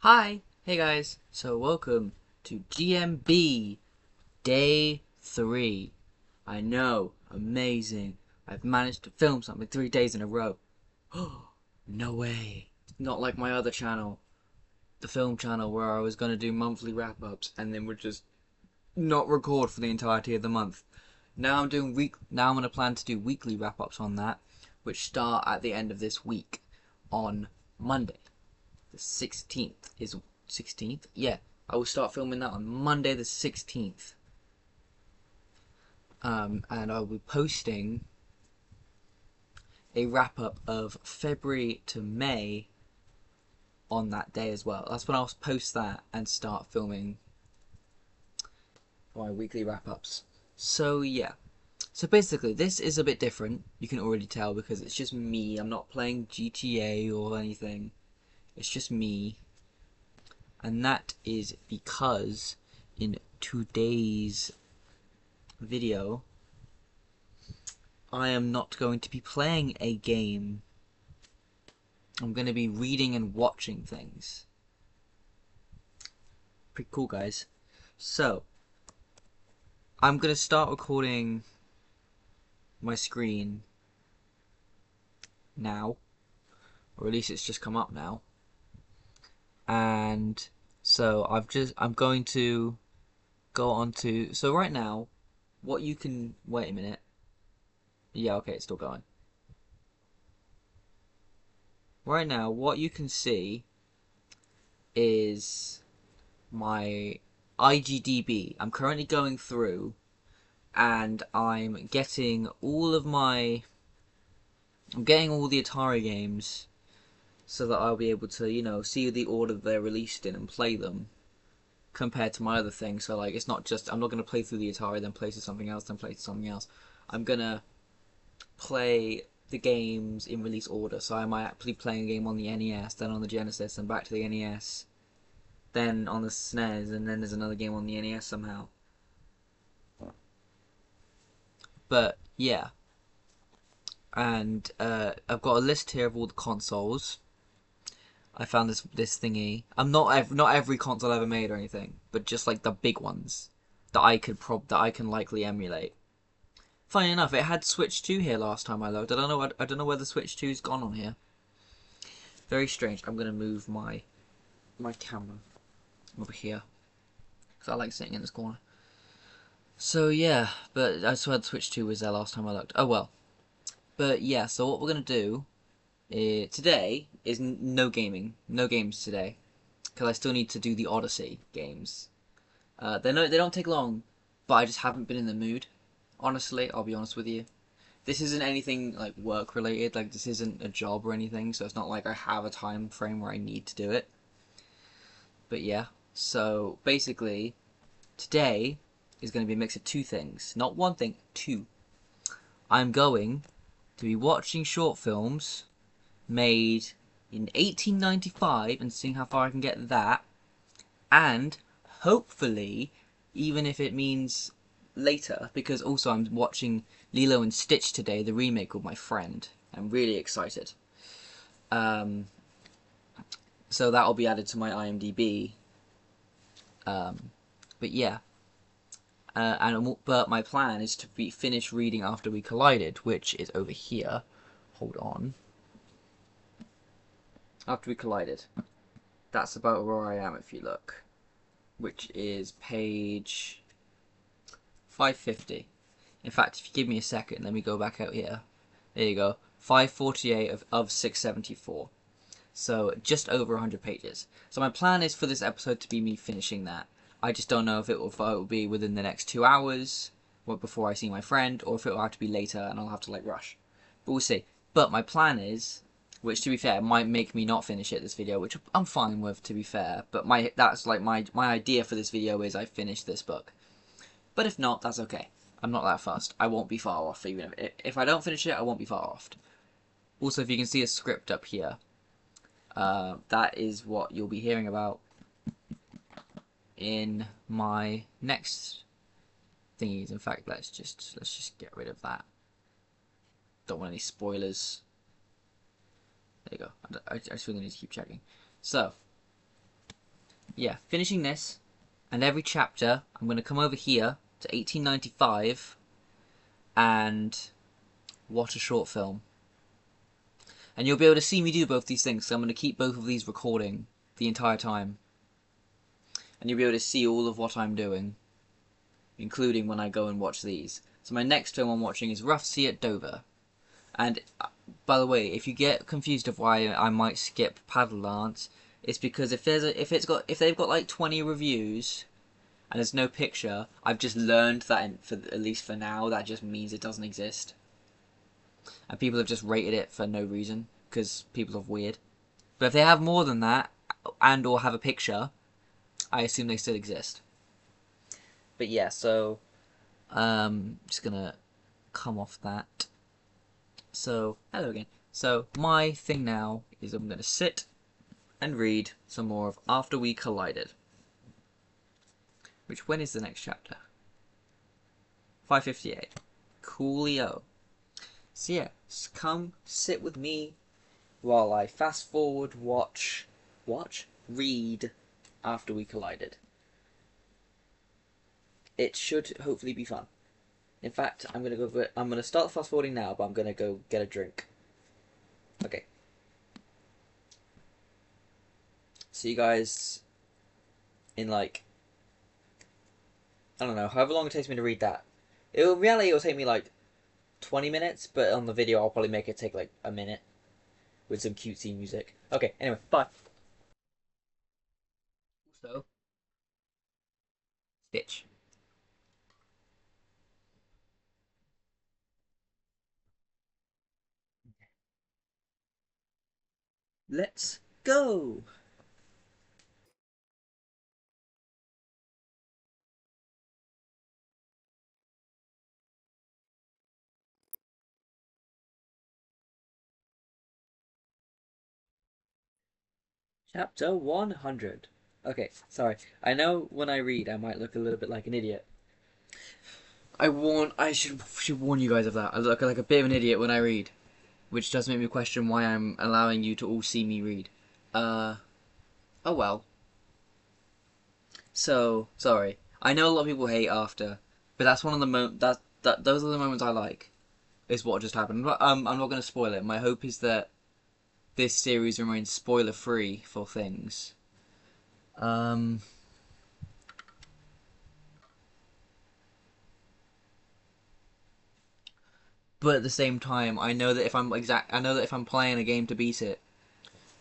Hi! Hey guys! So welcome to GMB Day 3. I know, amazing. I've managed to film something 3 days in a row. No way. Not like my other channel, the film channel, where I was going to do monthly wrap-ups and then would just not record for the entirety of the month. Now I'm going to plan to do weekly wrap-ups on that, which start at the end of this week on Monday. The 16th is 16th? Yeah, I will start filming that on Monday the 16th. And I'll be posting a wrap-up of February to May on that day as well. That's when I'll post that and start filming my weekly wrap-ups. So yeah. So basically, this is a bit different. You can already tell because it's just me. I'm not playing GTA or anything. It's just me. And that is because in today's video, I am not going to be playing a game. I'm going to be reading and watching things. Pretty cool, guys. So, I'm going to start recording my screen now. Or at least it's just come up now. And so I'm going to go on to, so right now, what you can, wait a minute. Yeah, okay, it's still going. Right now, what you can see is my IGDB. I'm currently going through and I'm getting all the Atari games so that I'll be able to, see the order they're released in and play them compared to my other things. So like, it's not just, I'm not going to play through the Atari, then play to something else, then play to something else. I'm going to play the games in release order. So I might actually play a game on the NES, then on the Genesis, and back to the NES, then on the SNES, and then there's another game on the NES somehow. But yeah, and I've got a list here of all the consoles. I found this thingy. I'm not every console ever made or anything, but just like the big ones that I can likely emulate. Funny enough, it had Switch 2 here last time I looked. I don't know where the Switch 2's gone on here. Very strange. I'm gonna move my camera over here because I like sitting in this corner. So yeah, but I swear the Switch 2 was there last time I looked. Oh well. But yeah, so what we're gonna do today is no gaming, no games today, because I still need to do the Odyssey games. They don't take long, but I just haven't been in the mood. Honestly, I'll be honest with you. This isn't anything like work related. Like this isn't a job or anything, so it's not like I have a time frame where I need to do it. But yeah, so basically, today is going to be a mix of two things, not one thing, two. I'm going to be watching short films made in 1895 and seeing how far I can get that, and hopefully, even if it means later, because also I'm watching Lilo and Stitch today, the remake with my friend. I'm really excited. So that'll be added to my IMDb. But yeah. But my plan is to finish reading After We Collided, which is over here. Hold on. After We Collided. That's about where I am if you look. Which is page 550. In fact, if you give me a second, let me go back out here. There you go. 548 of 674. So just over 100 pages. So my plan is for this episode to be me finishing that. I just don't know if it will be within the next 2 hours before I see my friend, or if it will have to be later and I'll have to like rush. But we'll see. But my plan is, which to be fair might make me not finish it this video, which I'm fine with to be fair. But that's like my idea for this video is I finish this book. But if not, that's okay. I'm not that fussed. I won't be far off. Even if I don't finish it, I won't be far off. Also, if you can see a script up here, that is what you'll be hearing about in my next thingies. In fact, let's just get rid of that. Don't want any spoilers. There you go. I just really need to keep checking. So, yeah, finishing this, and every chapter, I'm going to come over here to 1895 and watch a short film. And you'll be able to see me do both these things, so I'm going to keep both of these recording the entire time. And you'll be able to see all of what I'm doing, including when I go and watch these. So my next film I'm watching is Rough Sea at Dover. And by the way, if you get confused of why I might skip Paddle Dance, it's because if they've got like 20 reviews and there's no picture, I've just learned that for at least for now that just means it doesn't exist. And people have just rated it for no reason because people are weird. But if they have more than that and or have a picture, I assume they still exist. But yeah, so just gonna come off that. So, hello again. So, my thing now is I'm going to sit and read some more of After We Collided. Which, when is the next chapter? 5:58. Coolio. So yeah, come sit with me while I fast forward, read After We Collided. It should hopefully be fun. In fact, I'm gonna start fast forwarding now, but I'm gonna go get a drink. Okay. See you guys in like, I don't know, however long it takes me to read that. In reality, it'll take me like 20 minutes, but on the video I'll probably make it take like a minute with some cutesy music. Okay, anyway, bye. So, Stitch. Let's go! Chapter 100. Okay, sorry. I know when I read I might look a little bit like an idiot. I should warn you guys of that. I look like a bit of an idiot when I read, which does make me question why I'm allowing you to all see me read. Oh well. So, sorry. I know a lot of people hate After, but that's one of the those are the moments I like. Is what just happened. But, I'm not going to spoil it. My hope is that this series remains spoiler free for things. But at the same time, I know that if I'm playing a game to beat it,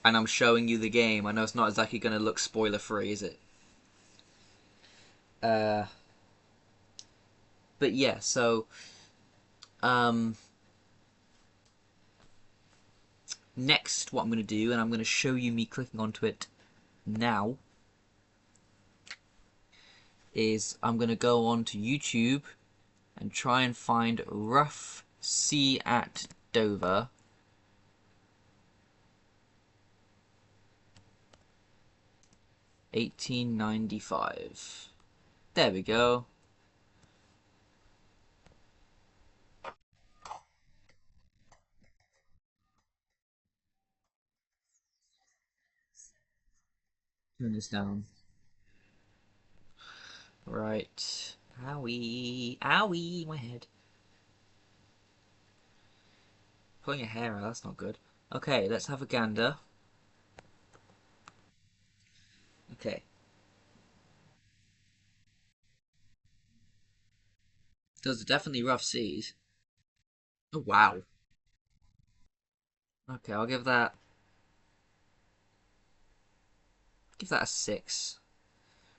and I'm showing you the game, I know it's not exactly going to look spoiler free, is it? But yeah, so next what I'm going to do, and I'm going to show you me clicking onto it now, is I'm going to go on to YouTube and try and find Rough Sea at Dover. $18.95. There we go. Turn this down. Right. Owie. Owie, my head. Pulling your hair out, that's not good. Okay, let's have a gander. Okay. Those are definitely rough seas. Oh, wow. Okay, I'll give that a 6.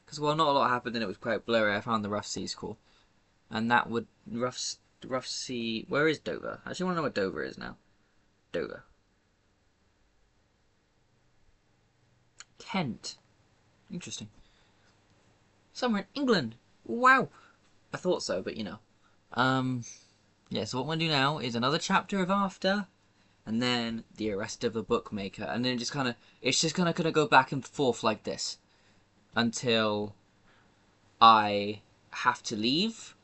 Because, well, not a lot happened and it was quite blurry. I found the rough seas cool. And that would, rough sea, where is Dover? I actually want to know what Dover is now. Dover. Kent. Interesting. Somewhere in England. Wow. I thought so, but you know. Yeah, so what I'm going to do now is another chapter of After, and then the arrest of the bookmaker, and then it's just kind of go back and forth like this until I have to leave,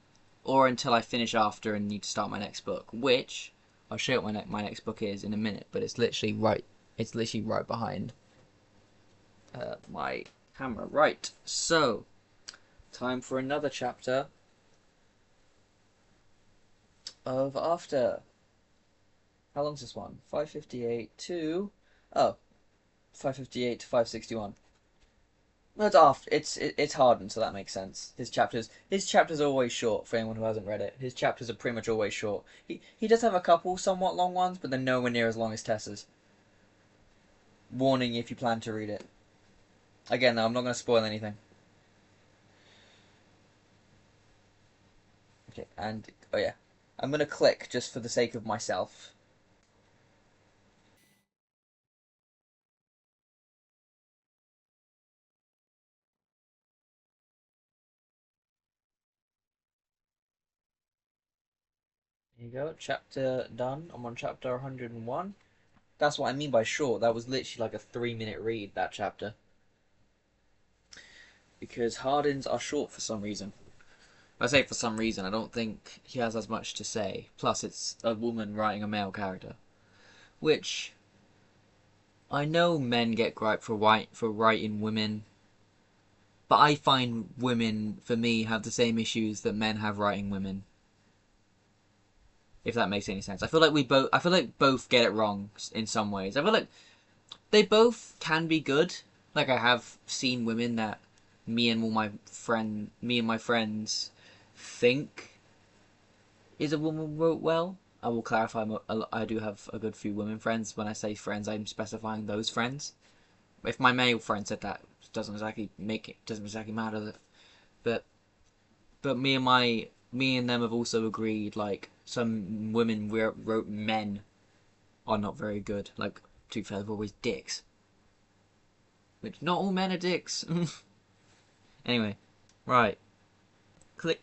or until I finish After and need to start my next book, which I'll show you what my next book is in a minute, but it's literally right behind my Camera. Right. So, time for another chapter of After. How long's this one? 5:58 to... Oh, 5:58 to 5:61. No, it's after. It's Harden, so that makes sense. His chapters are always short. For anyone who hasn't read it, his chapters are pretty much always short. He does have a couple somewhat long ones, but they're nowhere near as long as Tessa's. Warning if you plan to read it. Again, though, I'm not going to spoil anything. Okay, and oh yeah, I'm going to click just for the sake of myself. There you go, chapter done. I'm on chapter 101. That's what I mean by short. That was literally like a 3-minute read, that chapter. Because Hardens are short for some reason. I say for some reason, I don't think he has as much to say. Plus, it's a woman writing a male character. Which, I know men get gripe for writing women. But I find women, for me, have the same issues that men have writing women. If that makes any sense. I feel like both get it wrong in some ways. I feel like they both can be good. Like I have seen women that me and my friends think is a woman wrote well. I will clarify. I do have a good few women friends. When I say friends, I'm specifying those friends. If my male friend said that, it doesn't exactly matter. But me and them have also agreed. Like some women wrote men are not very good. Like, to be fair, they're always dicks. Which, not all men are dicks. Anyway, right. Click.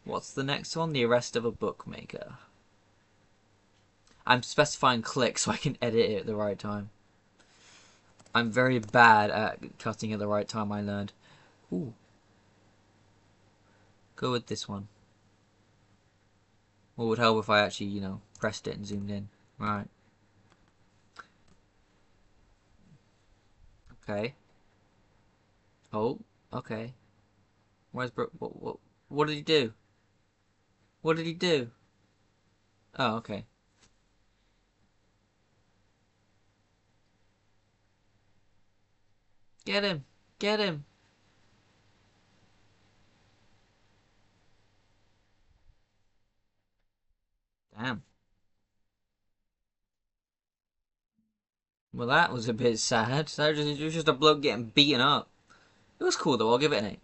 What's the next one? The Arrest of a Bookmaker. I'm specifying click so I can edit it at the right time. I'm very bad at cutting at the right time, I learned. Ooh. Go with this one. What would help if I actually, pressed it and zoomed in. Right. Okay. Oh, okay. Where's Brooke? What did he do? What did he do? Oh, okay. Get him! Get him! Damn. Well, that was a bit sad. It was just a bloke getting beaten up. It was cool though. I'll give it an 8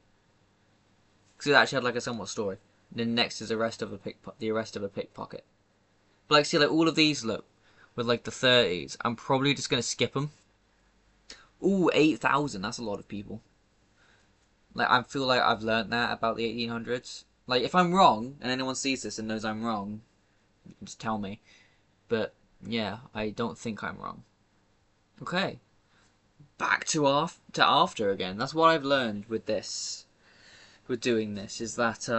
because it actually had like a somewhat story. And then next is the arrest of a pickpocket. But like, see, like all of these look with like the 30s. I'm probably just gonna skip them. Ooh, 8,000. That's a lot of people. Like, I feel like I've learned that about the 1800s. Like, if I'm wrong and anyone sees this and knows I'm wrong, just tell me. But yeah, I don't think I'm wrong. Okay, back to after again. That's what I've learned with this, with doing this, is that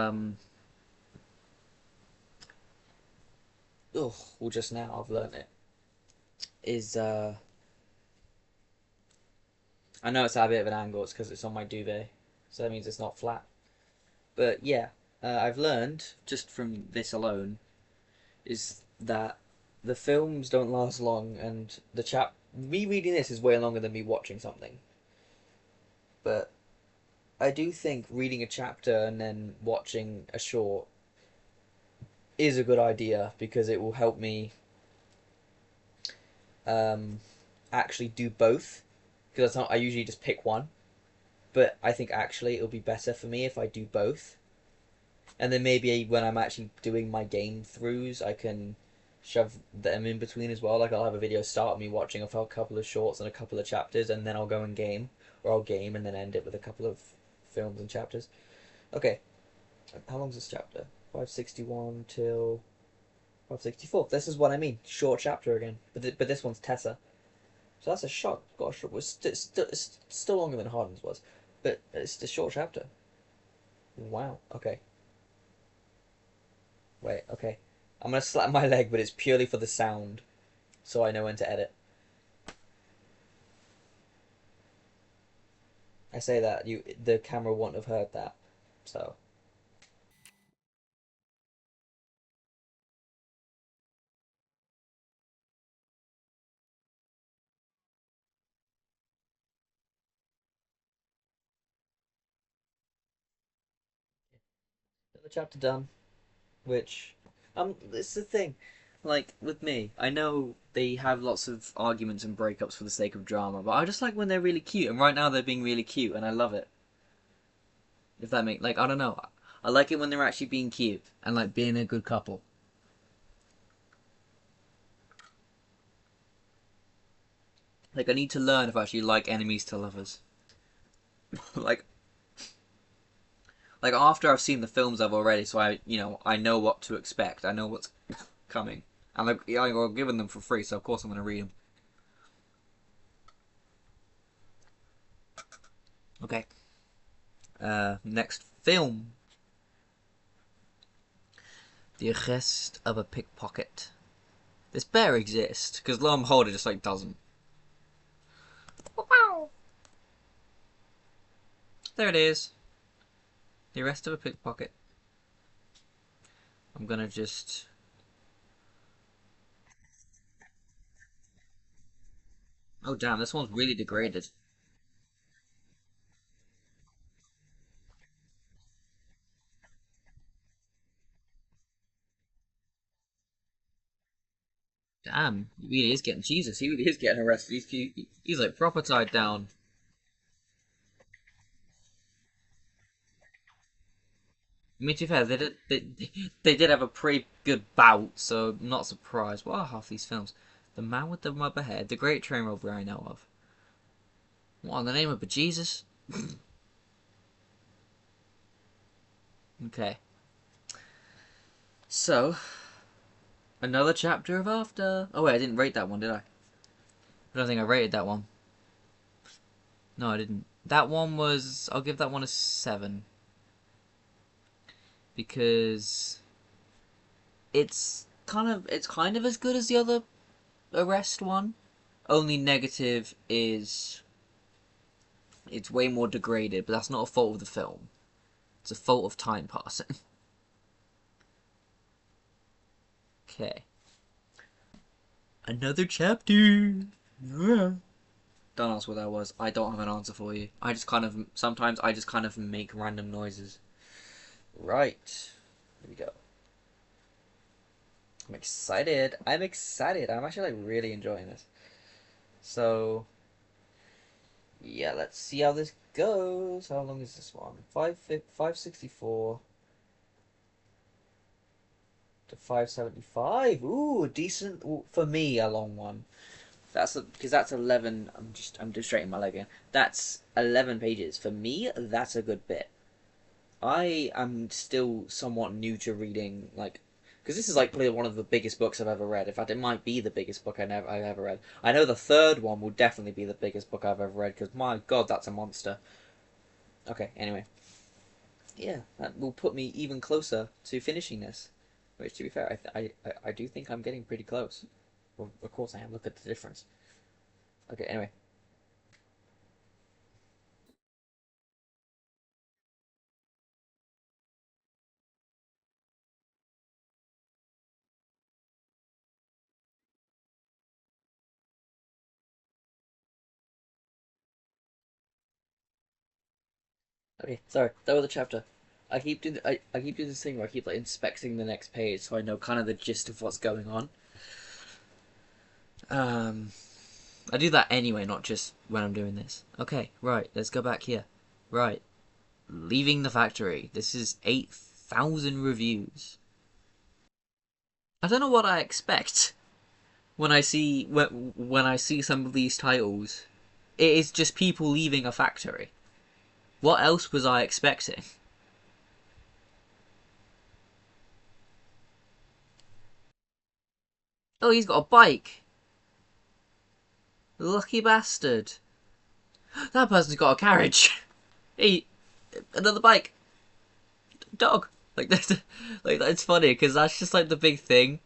well, just now I've learned it. Is I know it's at a bit of an angle. It's because it's on my duvet, so that means it's not flat. But yeah, I've learned just from this alone is that the films don't last long, and me reading this is way longer than me watching something. But I do think reading a chapter and then watching a short is a good idea because it will help me um, actually do both. Because I usually just pick one, but I think actually it'll be better for me if I do both. And then maybe when I'm actually doing my game throughs, I can shove them in between as well. Like I'll have a video start me watching a couple of shorts and a couple of chapters, and then I'll go and game, or I'll game and then end it with a couple of films and chapters. Okay, how long's this chapter? 561 till 564. This is what I mean. Short chapter again, but this one's Tessa. So that's a shot. Got a short. It's still longer than Harden's was, but it's a short chapter. Wow. Okay. Wait. Okay. I'm gonna slap my leg, but it's purely for the sound, so I know when to edit. I say that the camera wouldn't have heard that. So the chapter done. Which it's the thing. Like with me, I know they have lots of arguments and breakups for the sake of drama, but I just like when they're really cute. And right now they're being really cute, and I love it. If that makes like I don't know, I like it when they're actually being cute and like being a good couple. Like I need to learn if I actually like enemies to lovers. like like after I've seen the films I've already, so I know what to expect. I know what's coming, and like yeah, I'm giving them for free, so of course I'm gonna read them. Okay. Next film, The Arrest of a Pickpocket. This bear exists because lo and behold, it just like doesn't. There it is. The Arrest of a Pickpocket. I'm gonna just. Oh damn, this one's really degraded. Damn, he really is getting Jesus. He really is getting arrested. He's like proper tied down. I mean, to be fair, they did have a pretty good bout, so I'm not surprised. What are half these films? The Man with the Rubber Head, The Great Train Robbery I know of. What in the name of Jesus? Okay, so another chapter of After. Oh wait, I didn't rate that one, did I? I don't think I rated that one. No, I didn't. That one was. I'll give that one a 7 because it's kind of as good as the other Arrest one. Only negative is it's way more degraded, but that's not a fault of the film. It's a fault of time passing. Okay. Another chapter. Don't ask what that was. I don't have an answer for you. Sometimes I just kind of make random noises. Right. Here we go. I'm excited. I'm excited. I'm actually like really enjoying this. So yeah, let's see how this goes. How long is this one? 564 to 575. Ooh, decent for me. A long one. Because that's 11. I'm just straightening my leg again. That's 11 pages for me. That's a good bit. I am still somewhat new to reading, like, because this is like probably one of the biggest books I've ever read. In fact, it might be the biggest book I've ever read. I know the third one will definitely be the biggest book I've ever read because my god, that's a monster. Okay, anyway, yeah, that will put me even closer to finishing this. Which, to be fair, I do think I'm getting pretty close. Well, of course I am. Look at the difference. Okay, anyway. Okay, sorry. That was a chapter. I keep doing this thing where I keep like inspecting the next page so I know kind of the gist of what's going on. Um, I do that anyway, not just when I'm doing this. Okay, right. Let's go back here. Right, leaving the factory. This is 8,000 reviews. I don't know what I expect when I see some of these titles. It is just people leaving a factory. What else was I expecting? Oh, he's got a bike. Lucky bastard. That person's got a carriage. Hey, another bike. Dog. Like that's like it's funny because that's just like the big thing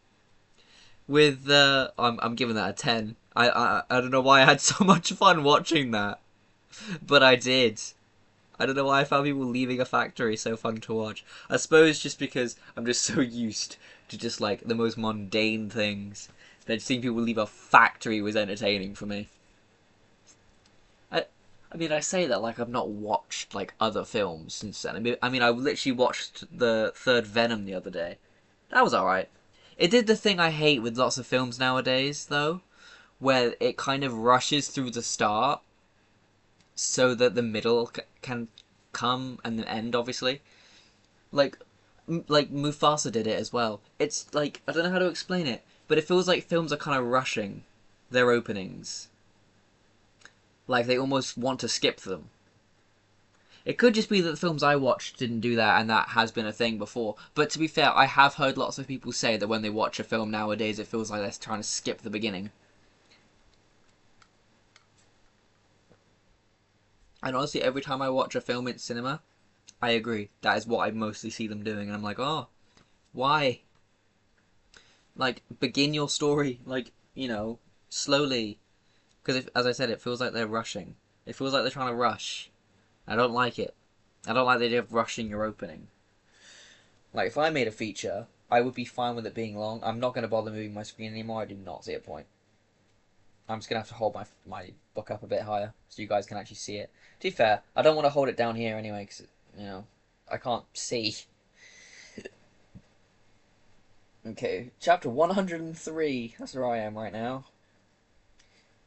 with I'm giving that a 10. I don't know why I had so much fun watching that, but I did. I don't know why I found people leaving a factory so fun to watch. I suppose just because I'm just so used to just like the most mundane things that seeing people leave a factory was entertaining for me. I, I mean, I say that like I've not watched like other films since then. I literally watched the third Venom the other day. That was alright. It did the thing I hate with lots of films nowadays, though, where it kind of rushes through the start so that the middle can come and the end, obviously. Like, like Mufasa did it as well. It's like I don't know how to explain it, but it feels like films are kind of rushing their openings. Like they almost want to skip them. It could just be that the films I watched didn't do that, and that has been a thing before. But to be fair, I have heard lots of people say that when they watch a film nowadays, it feels like they're trying to skip the beginning. And honestly, every time I watch a film in cinema, I agree. That is what I mostly see them doing, and I'm like, oh, why? Like, begin your story, like, slowly. Because, as I said, it feels like they're rushing. It feels like they're trying to rush. I don't like it. I don't like the idea of rushing your opening. Like, if I made a feature, I would be fine with it being long. I'm not going to bother moving my screen anymore. I do not see a point. I'm just going to have to hold my book up a bit higher so you guys can actually see it. To be fair, I don't want to hold it down here anyway because, I can't see. Okay, chapter 103. That's where I am right now.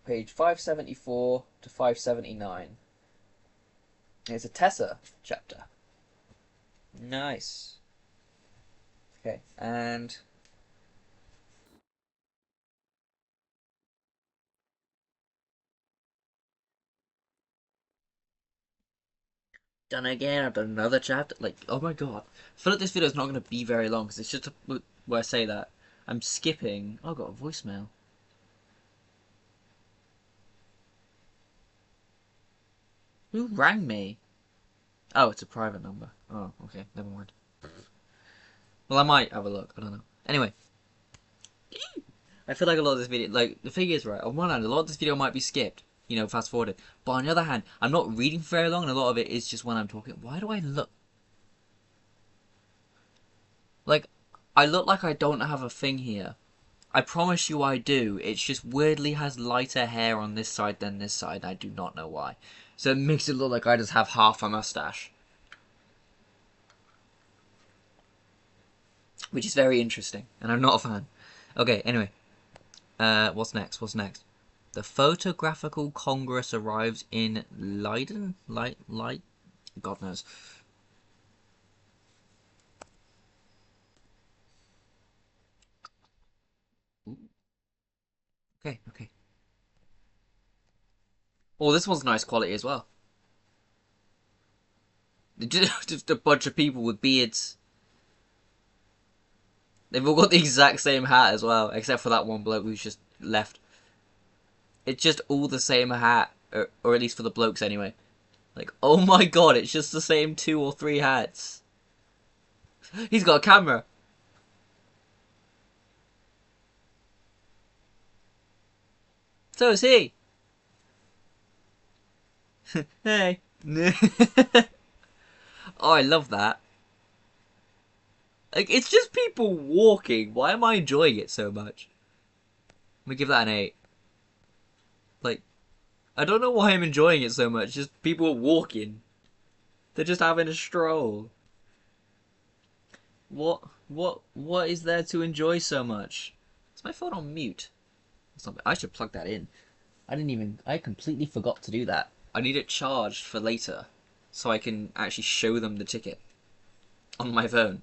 Page 574 to 579. It's a Tessa chapter. Nice. Okay, and done again. I've done another chapter. Like, oh my god. I feel like this video is not going to be very long because it's just where I say that. I'm skipping. Oh, I got a voicemail. Who rang me? Oh, it's a private number. Oh, okay. Never mind. Well, I might have a look. I don't know. Anyway, I feel like a lot of this video, like, the thing is, right, on one hand, a lot of this video might be skipped, fast forwarded. But on the other hand, I'm not reading for very long, and a lot of it is just when I'm talking. Why do I look like I look like I don't have a thing here? I promise you I do. It's just weirdly has lighter hair on this side than this side. I do not know why. So it makes it look like I just have half a mustache. Which is very interesting, and I'm not a fan. Okay, anyway. What's next? What's next? The Photographical Congress arrives in Leiden? Light? God knows. Okay, okay. Oh, this one's nice quality as well. Just a bunch of people with beards. They've all got the exact same hat as well, except for that one bloke who's just left. It's just all the same hat, or at least for the blokes anyway. Like, oh my god, it's just the same 2 or 3 hats. He's got a camera. So is he. Hey. Oh, I love that. Like, it's just people walking. Why am I enjoying it so much? Let me give that an 8. Like, I don't know why I'm enjoying it so much. Just people walking. They're just having a stroll. What is there to enjoy so much? Is my phone on mute? I should plug that in. I completely forgot to do that. I need it charged for later, so I can actually show them the ticket on my phone.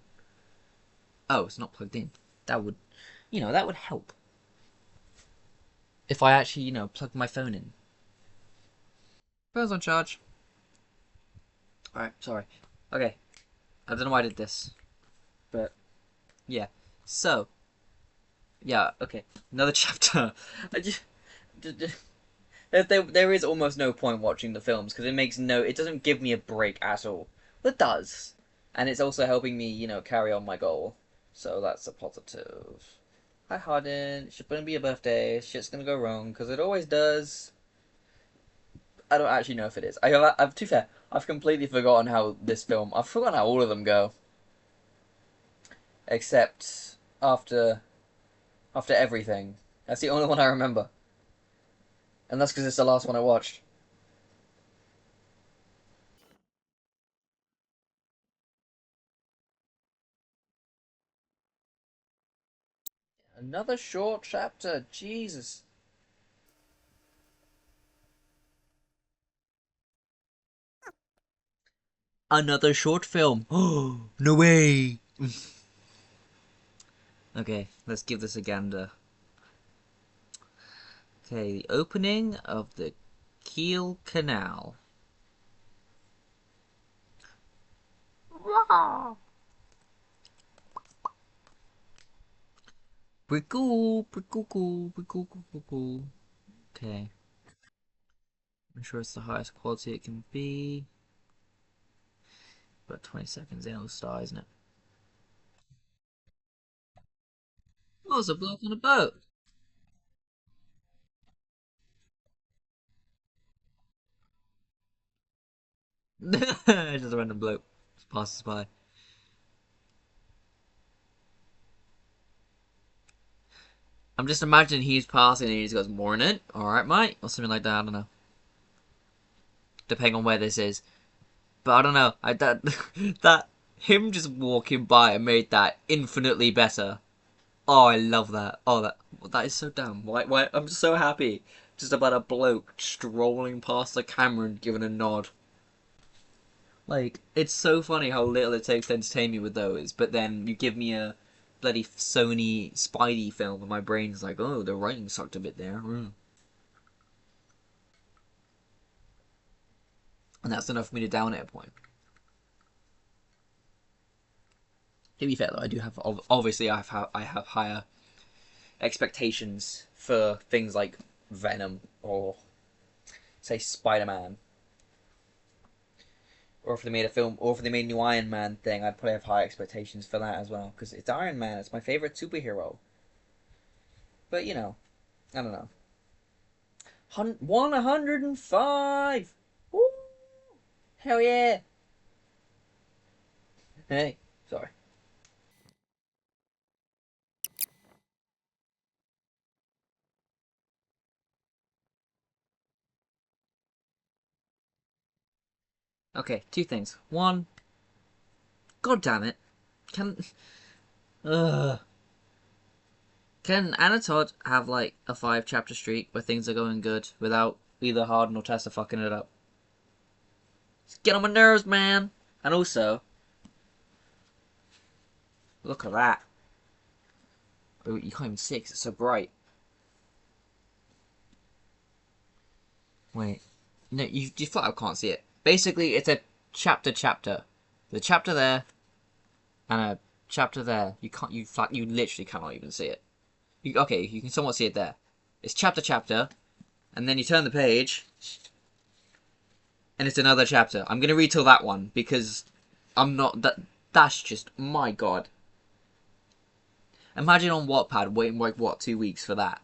Oh, it's not plugged in. That would, that would help. If I actually, plug my phone in. Phone's on charge. Alright, sorry. Okay. I don't know why I did this. But, yeah. So, yeah, okay. Another chapter. I just there is almost no point watching the films because it doesn't give me a break at all. But it does. And it's also helping me, carry on my goal. So that's a positive. Hi Harden, it's gonna be your birthday. Shit's gonna go wrong because it always does. I don't actually know if it is. To be fair, I've completely forgotten how this film. I've forgotten how all of them go, except after everything. That's the only one I remember, and that's because it's the last one I watched. Another short chapter. Jesus. Another short film. Oh, no way. Okay, let's give this a gander. Okay, the opening of the Kiel Canal. Pretty cool, pretty cool, cool, pretty cool, cool, cool, cool. Okay, I'm sure it's the highest quality it can be. About 20 seconds in, it'll start, isn't it? Oh, it's a bloke on a boat. Just a random bloke. Just passes by. I'm just imagining he's passing and he just goes, "Morning, alright, mate," or something like that. I don't know. Depending on where this is. But I don't know. That him just walking by and made that infinitely better. Oh, I love that. Oh, that is so dumb. Why? I'm so happy just about a bloke strolling past the camera and giving a nod. Like, it's so funny how little it takes to entertain me with those, but then you give me a bloody Sony Spidey film, and my brain's like, oh, the writing sucked a bit there. And that's enough for me to down it a point. To be fair though, I do have obviously I have higher expectations for things like Venom or say Spider-Man, or if they made a film, or if they made a new Iron Man thing, I'd probably have high expectations for that as well because it's Iron Man. It's my favorite superhero. But you know, I don't know. 105. Woo! Hell yeah! Hey, sorry. Okay, two things. One, god damn it, can uh, can Anna Todd have like a 5 chapter streak where things are going good without either Harden or Tessa fucking it up? Just get on my nerves, man. And also, look at that. Oh, you can't even see it 'cause it's so bright. Wait, no, you flat out can't see it. Basically, it's a chapter. The chapter there and a chapter there. You literally cannot even see it. Okay, you can somewhat see it there. It's chapter, and then you turn the page, and it's another chapter. I'm gonna read till that one because I'm not that. That's just my god. Imagine on Wattpad waiting like what 2 weeks for that.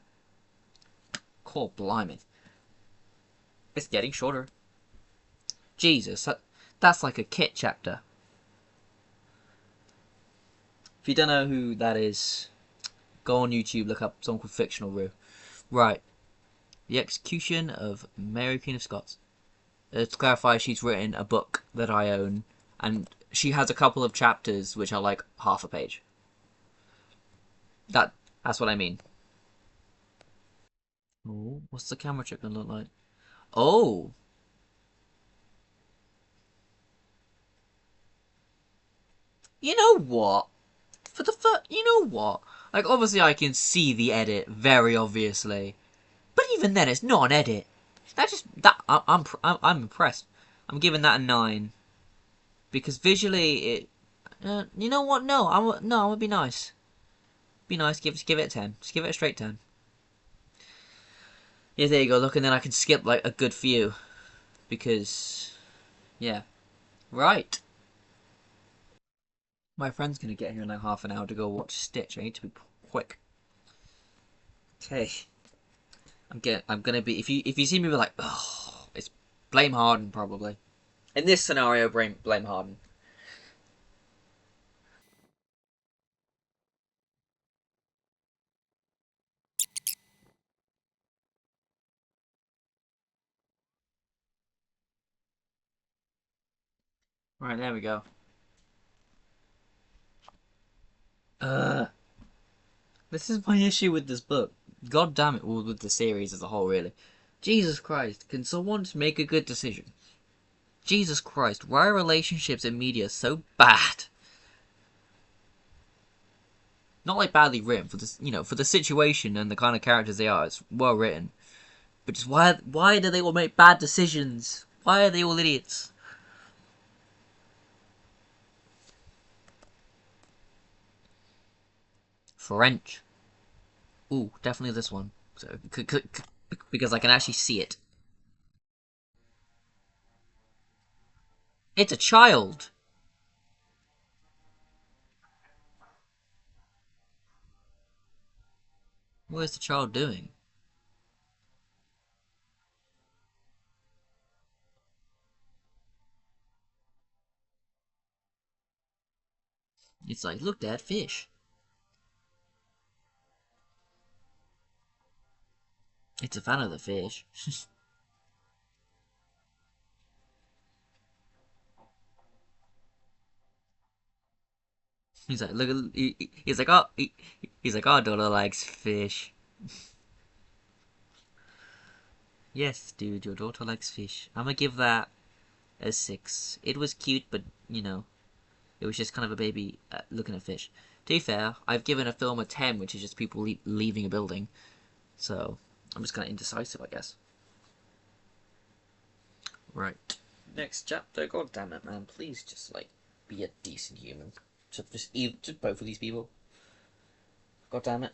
Cool, blimey. It's getting shorter. Jesus, that's like a kit chapter. If you don't know who that is, go on YouTube, look up someone called Fictional Rue. Right, the execution of Mary Queen of Scots. To clarify, she's written a book that I own, and she has a couple of chapters which are like half a page. That's what I mean. Oh, what's the camera trick gonna look like? Oh, you know what? For the first, you know what? Like obviously I can see the edit very obviously, but even then it's not an edit. That just that I'm impressed. I'm giving that a 9 because visually it. You know what? No, I would be nice. Be nice. Give it a 10. Just give it a straight 10. Yeah, there you go. Look, and then I can skip like a good few because yeah, right. My friend's gonna get here in like half an hour to go watch Stitch. I need to be quick. Okay, I'm gonna be if you see me be like, oh, it's blame Harden probably. In this scenario, blame Harden. Right, there we go. This is my issue with this book. God damn it, well, with the series as a whole, really. Jesus Christ, can someone just make a good decision? Jesus Christ, why are relationships in media so bad? Not like badly written for this, for the situation and the kind of characters they are. It's well written, but just why do they all make bad decisions? Why are they all idiots? French. Ooh, definitely this one. So, because I can actually see it. It's a child. What is the child doing? It's like, look, Dad, fish. It's a fan of the fish. He's like, look, he's like, he's like, our daughter likes fish. Yes, dude, your daughter likes fish. I'm gonna give that a 6. It was cute, but it was just kind of a baby looking at fish. To be fair, I've given a film a 10, which is just people leaving a building. So I'm just kind of indecisive, I guess. Right. Next chapter. God damn it, man! Please just like be a decent human. Just both of these people. God damn it.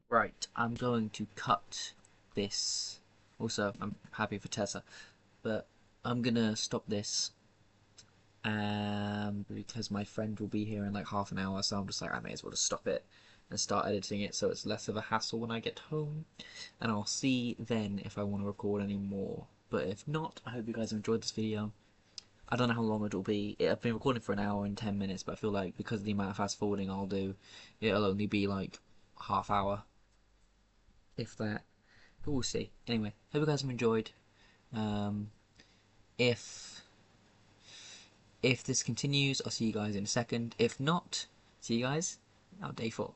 Right, I'm going to cut this. Also, I'm happy for Tessa, but I'm gonna stop this because my friend will be here in like half an hour, so I'm just like, I may as well just stop it and start editing it so it's less of a hassle when I get home. And I'll see then if I want to record any more. But if not, I hope you guys have enjoyed this video. I don't know how long it'll be. I've been recording for an hour and 10 minutes, but I feel like because of the amount of fast forwarding I'll do, it'll only be like half hour, if that. But we'll see. Anyway, hope you guys have enjoyed. Um, if if this continues, I'll see you guys in a second. If not, see you guys on day 4.